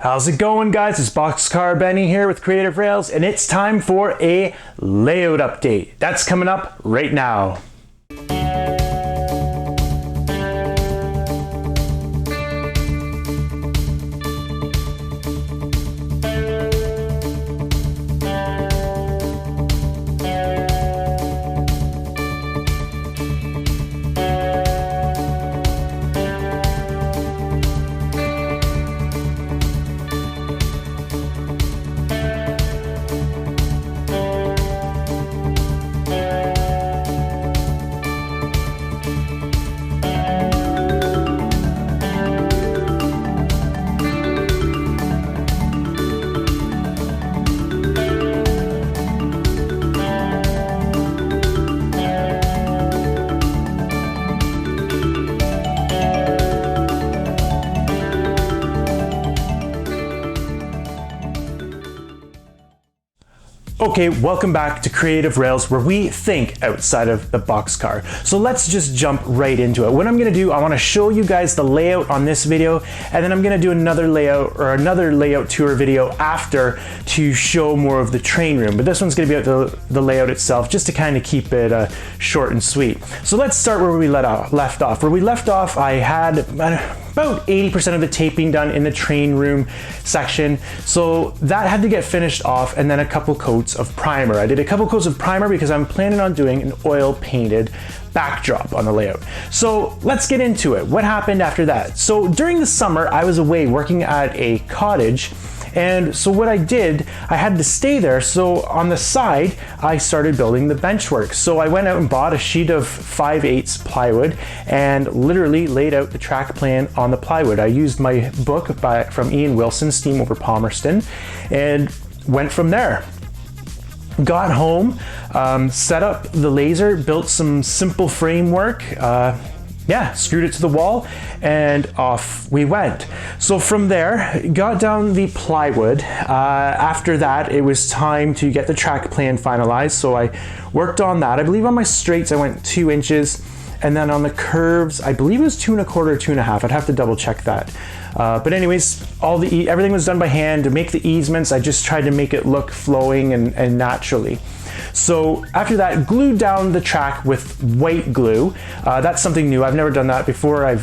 How's it going, guys? It's Boxcar Benny here with Creative Rails, and it's time for a layout update. That's coming up right now. Okay, welcome back to Creative Rails, where we think outside of the boxcar. So let's just jump right into it. What I'm gonna do, I wanna show you guys the layout on this video, and then I'm gonna do another layout or another layout tour video after to show more of the train room. But this one's gonna be about the layout itself, just to kind of keep it short and sweet. So let's start where we left off. Where we left off, I had about 80% of the taping done in the train room section. So that had to get finished off, and then a couple coats of primer. I did a couple coats of primer because I'm planning on doing an oil painted backdrop on the layout. So let's get into it. What happened after that? So during the summer, I was away working at a cottage. And so what I did, I had to stay there. So on the side, I started building the benchwork. So I went out and bought a sheet of 5/8 plywood and literally laid out the track plan on the plywood. I used my book from Ian Wilson, Steam Over Palmerston, and went from there. Got home, set up the laser, built some simple framework, screwed it to the wall, and off we went. So from there, got down the plywood. After that, it was time to get the track plan finalized. So I worked on that. I believe on my straights, I went 2 inches. And then on the curves, I believe it was 2 1/4 or 2 1/2. I'd have to double check that. But anyways, everything was done by hand. To make the easements, I just tried to make it look flowing and naturally. So after that, glued down the track with white glue. That's something new. I've never done that before.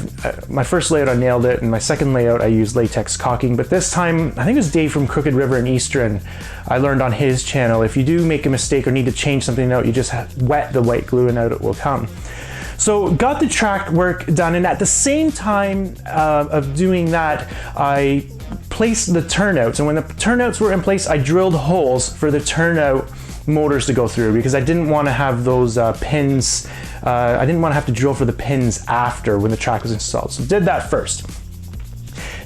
My first layout, I nailed it, and my second layout, I used latex caulking. But this time, I think it was Dave from Crooked River in Eastern. I learned on his channel, if you do make a mistake or need to change something out, you just wet the white glue and out it will come. So got the track work done, and at the same time of doing that, I placed the turnouts. And when the turnouts were in place, I drilled holes for the turnout motors to go through, because I didn't want to have those pins, I didn't want to have to drill for the pins after when the track was installed. So did that first.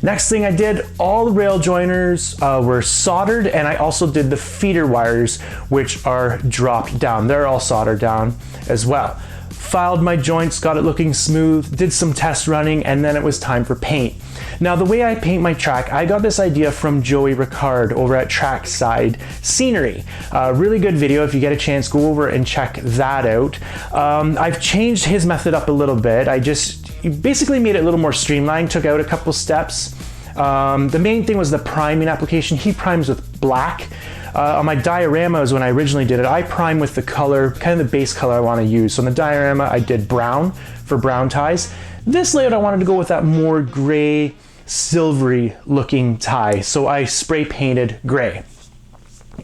Next thing I did, all the rail joiners were soldered, and I also did the feeder wires, which are dropped down. They're all soldered down as well. Filed my joints, got it looking smooth, did some test running, and then it was time for paint. Now, the way I paint my track, I got this idea from Joey Ricard over at Trackside Scenery. Really good video. If you get a chance, go over and check that out. I've changed his method up a little bit. I just basically made it a little more streamlined, took out a couple steps. The main thing was the priming application. He primes with black. On my dioramas, when I originally did it, I prime with the color, kind of the base color I want to use. So on the diorama, I did brown for brown ties. This layout, I wanted to go with that more gray, silvery looking tie. So I spray painted gray.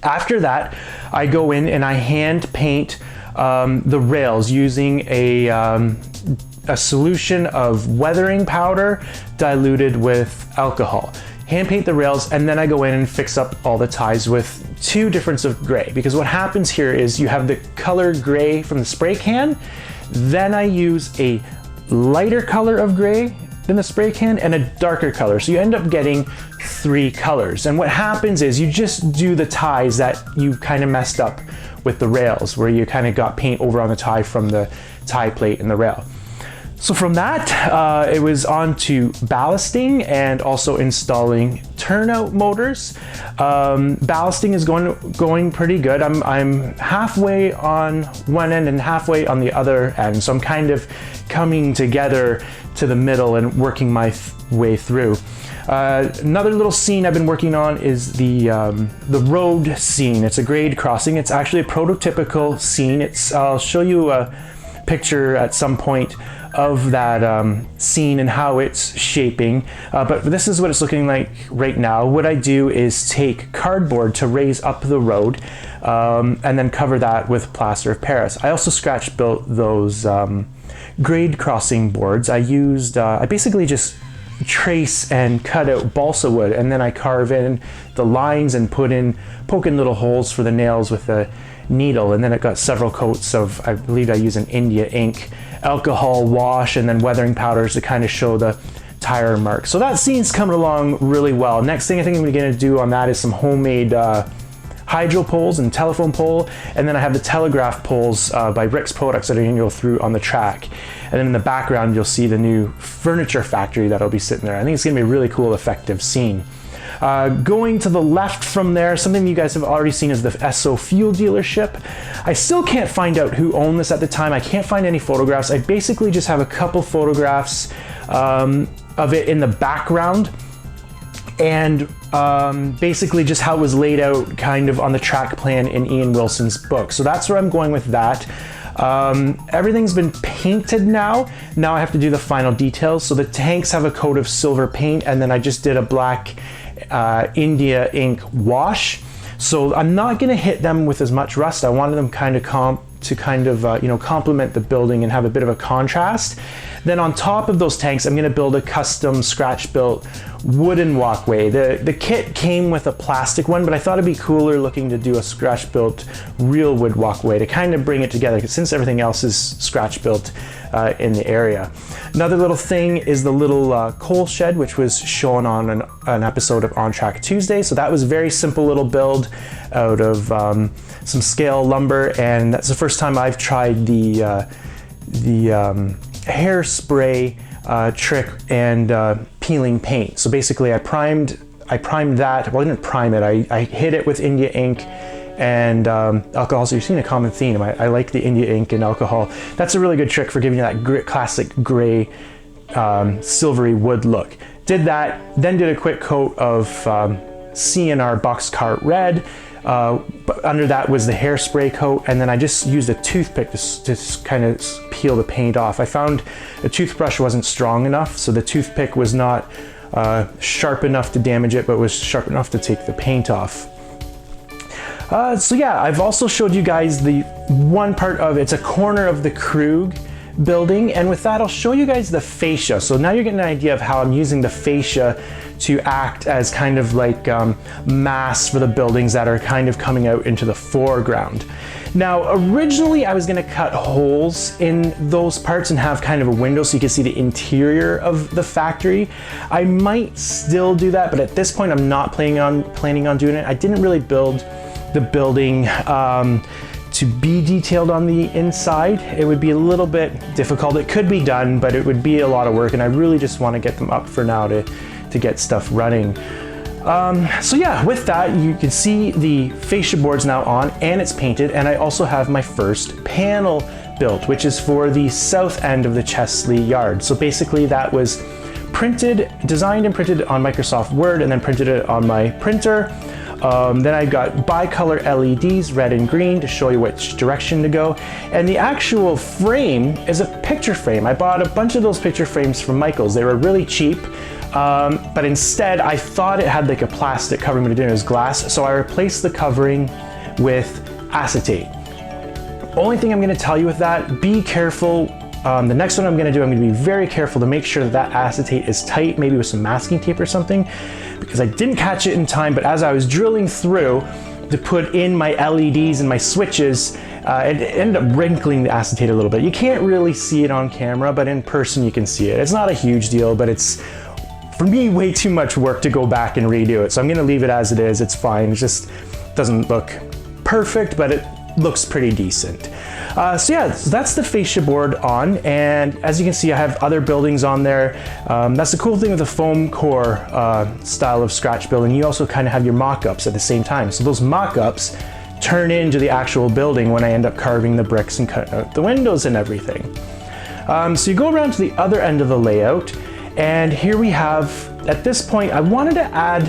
After that, I go in and I hand paint the rails using a solution of weathering powder diluted with alcohol. Hand paint the rails, and then I go in and fix up all the ties with 2 difference of gray, because what happens here is you have the color gray from the spray can, then I use a lighter color of gray than the spray can and a darker color. So you end up getting 3 colors. And what happens is you just do the ties that you kind of messed up with the rails, where you kind of got paint over on the tie from the tie plate and the rail. So from that, it was on to ballasting and also installing turnout motors. Ballasting is going pretty good. I'm halfway on one end and halfway on the other end, so I'm kind of coming together to the middle and working my way through. Another little scene I've been working on is the road scene. It's a grade crossing. It's actually a prototypical scene. I'll show you a picture at some point of that scene and how it's shaping, but this is what it's looking like right now. What I do is take cardboard to raise up the road and then cover that with plaster of Paris. I also scratch built those grade crossing boards. I basically just trace and cut out balsa wood, and then I carve in the lines and poke in little holes for the nails with a needle, and then it got several coats of, I believe I use an India ink alcohol wash and then weathering powders to kind of show the tire marks. So that scene's coming along really well. Next thing I think I'm going to do on that is some homemade hydro poles and telephone pole, and then I have the telegraph poles by Rick's Products that are going to go through on the track. And then in the background you'll see the new furniture factory that'll be sitting there. I think it's going to be a really cool, effective scene. Going to the left from there, something you guys have already seen is the Esso fuel dealership. I still can't find out who owned this at the time. I can't find any photographs. I basically just have a couple photographs of it in the background, and basically just how it was laid out kind of on the track plan in Ian Wilson's book. So that's where I'm going with that. Everything's been painted now. Now I have to do the final details. So the tanks have a coat of silver paint, and then I just did a black India ink wash. So I'm not going to hit them with as much rust. I wanted them kind of complement the building and have a bit of a contrast. Then on top of those tanks, I'm going to build a custom scratch-built wooden walkway. The kit came with a plastic one, but I thought it'd be cooler looking to do a scratch-built real wood walkway to kind of bring it together, since everything else is scratch-built in the area. Another little thing is the little coal shed, which was shown on an episode of On Track Tuesday. So that was a very simple little build out of some scale lumber, and that's the first time I've tried the hairspray trick and peeling paint. So basically I primed that. Well, I didn't prime it. I hit it with India ink and alcohol. So you're seeing a common theme. I like the India ink and alcohol. That's a really good trick for giving you that classic gray silvery wood look. Did that, then did a quick coat of C&R boxcar red. But under that was the hairspray coat, and then I just used a toothpick to kind of peel the paint off. I found the toothbrush wasn't strong enough, so the toothpick was not sharp enough to damage it, but was sharp enough to take the paint off. So yeah, I've also showed you guys the one part of it's a corner of the Krug building, and with that I'll show you guys the fascia. So now you're getting an idea of how I'm using the fascia to act as kind of like mass for the buildings that are kind of coming out into the foreground. Now originally I was going to cut holes in those parts and have kind of a window so you can see the interior of the factory. I might still do that, but at this point I'm not planning on doing it. I didn't really build the building to be detailed on the inside. It would be a little bit difficult. It could be done, but it would be a lot of work, and I really just want to get them up for now to get stuff running. So yeah, with that, you can see the fascia board's now on and it's painted, and I also have my first panel built, which is for the south end of the Chesley yard. So basically that was designed and printed on Microsoft Word, and then printed it on my printer. Then I've got bicolor LEDs, red and green, to show you which direction to go. And the actual frame is a picture frame. I bought a bunch of those picture frames from Michael's. They were really cheap, but instead I thought it had like a plastic covering, but it didn't, it was glass. So I replaced the covering with acetate. Only thing I'm gonna tell you with that, be careful. The next one I'm gonna do, I'm gonna be very careful to make sure that acetate is tight, maybe with some masking tape or something, because I didn't catch it in time, but as I was drilling through to put in my LEDs and my switches, it ended up wrinkling the acetate a little bit. You can't really see it on camera, but in person you can see it. It's not a huge deal, but it's, for me, way too much work to go back and redo it. So I'm gonna leave it as it is, it's fine. It just doesn't look perfect, but looks pretty decent. So yeah, that's the fascia board on, and as you can see, I have other buildings on there. That's the cool thing with the foam core style of scratch building. You also kind of have your mock-ups at the same time. So those mock-ups turn into the actual building when I end up carving the bricks and cutting out the windows and everything. So you go around to the other end of the layout, and here we have, at this point, I wanted to add,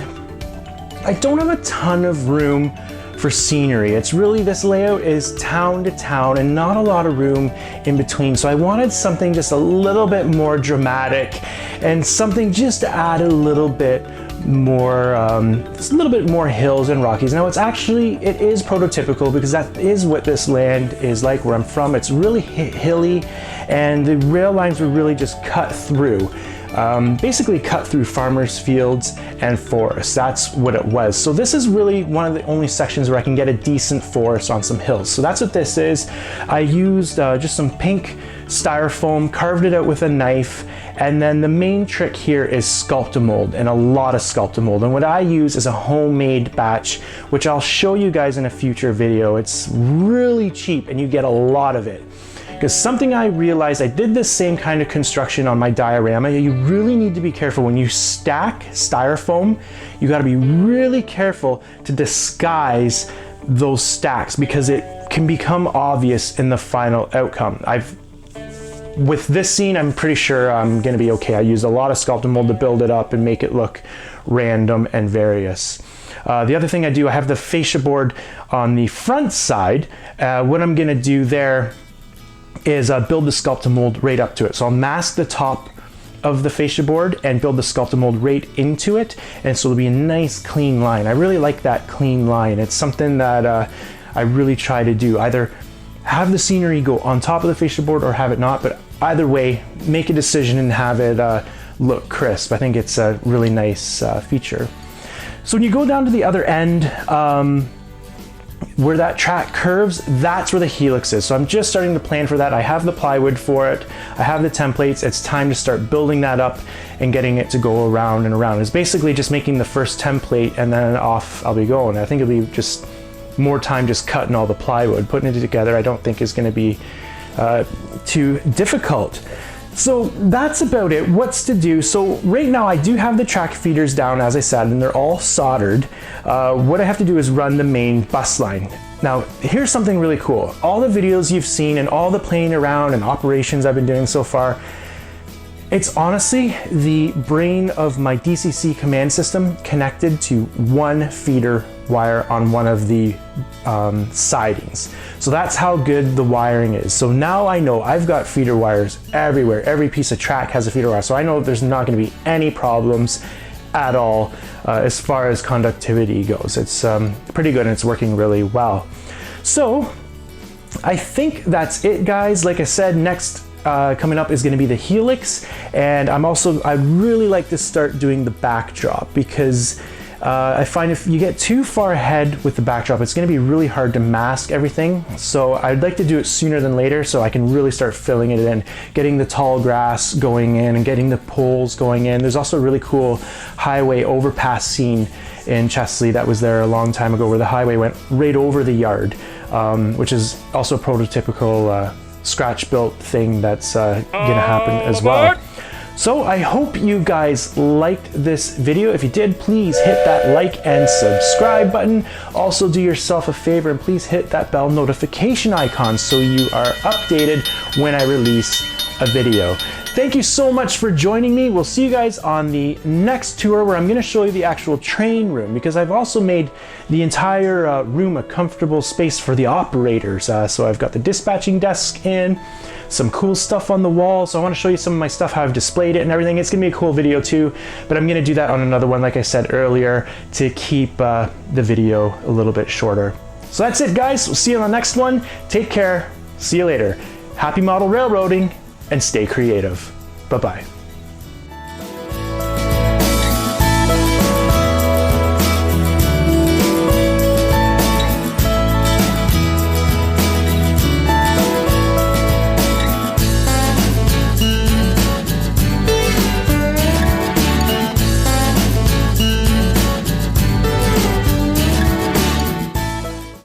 I don't have a ton of room for scenery. It's really, this layout is town to town and not a lot of room in between. So I wanted something just a little bit more dramatic and something just to add a little bit more, just a little bit more hills and Rockies. Now it is prototypical because that is what this land is like where I'm from. It's really hilly and the rail lines were really just cut through. Basically cut through farmers' fields and forests. That's what it was. So this is really one of the only sections where I can get a decent forest on some hills. So that's what this is. I used just some pink styrofoam, carved it out with a knife, and then the main trick here is Sculpt-A-Mold, and a lot of Sculpt-A-Mold. And what I use is a homemade batch, which I'll show you guys in a future video. It's really cheap and you get a lot of it. Because something I realized, I did this same kind of construction on my diorama. You really need to be careful when you stack styrofoam. You got to be really careful to disguise those stacks because it can become obvious in the final outcome. With this scene, I'm pretty sure I'm going to be okay. I used a lot of Sculpt-A-Mold to build it up and make it look random and various. The other thing I do, I have the fascia board on the front side. What I'm going to do there is build the Sculpt-A-Mold right up to it. So I'll mask the top of the fascia board and build the Sculpt-A-Mold right into it, and so it'll be a nice clean line. I really like that clean line. It's something that I really try to do. Either have the scenery go on top of the fascia board or have it not, but either way, make a decision and have it look crisp. I think it's a really nice feature. So when you go down to the other end, where that track curves, that's where the helix is. So I'm just starting to plan for that. I have the plywood for it. I have the templates. It's time to start building that up and getting it to go around and around. It's basically just making the first template and then off I'll be going. I think it'll be just more time just cutting all the plywood. Putting it together I don't think is going to be too difficult. So that's about it. What's to do? So right now I do have the track feeders down, as I said, and they're all soldered. What I have to do is run the main bus line. Now, here's something really cool. All the videos you've seen and all the playing around and operations I've been doing so far, it's honestly the brain of my DCC command system connected to one feeder wire on one of the sidings. So that's how good the wiring is. So now I know I've got feeder wires everywhere. Every piece of track has a feeder wire. So I know there's not going to be any problems at all as far as conductivity goes. It's pretty good and it's working really well. So I think that's it, guys. Like I said, next coming up is going to be the helix, and I really like to start doing the backdrop because I find if you get too far ahead with the backdrop, it's going to be really hard to mask everything. So I'd like to do it sooner than later so I can really start filling it in, getting the tall grass going in and getting the poles going in. There's also a really cool highway overpass scene in Chesley that was there a long time ago where the highway went right over the yard, which is also a prototypical scratch built thing that's gonna happen as well. So I hope you guys liked this video. If you did, please hit that like and subscribe button. Also do yourself a favor and please hit that bell notification icon so you are updated when I release a video. Thank you so much for joining me. We'll see you guys on the next tour where I'm going to show you the actual train room, because I've also made the entire room a comfortable space for the operators. So I've got the dispatching desk in, some cool stuff on the wall. So I want to show you some of my stuff, how I've displayed it and everything. It's going to be a cool video too, but I'm going to do that on another one, like I said earlier, to keep the video a little bit shorter. So that's it, guys. We'll see you on the next one. Take care. See you later. Happy model railroading and stay creative. Bye-bye.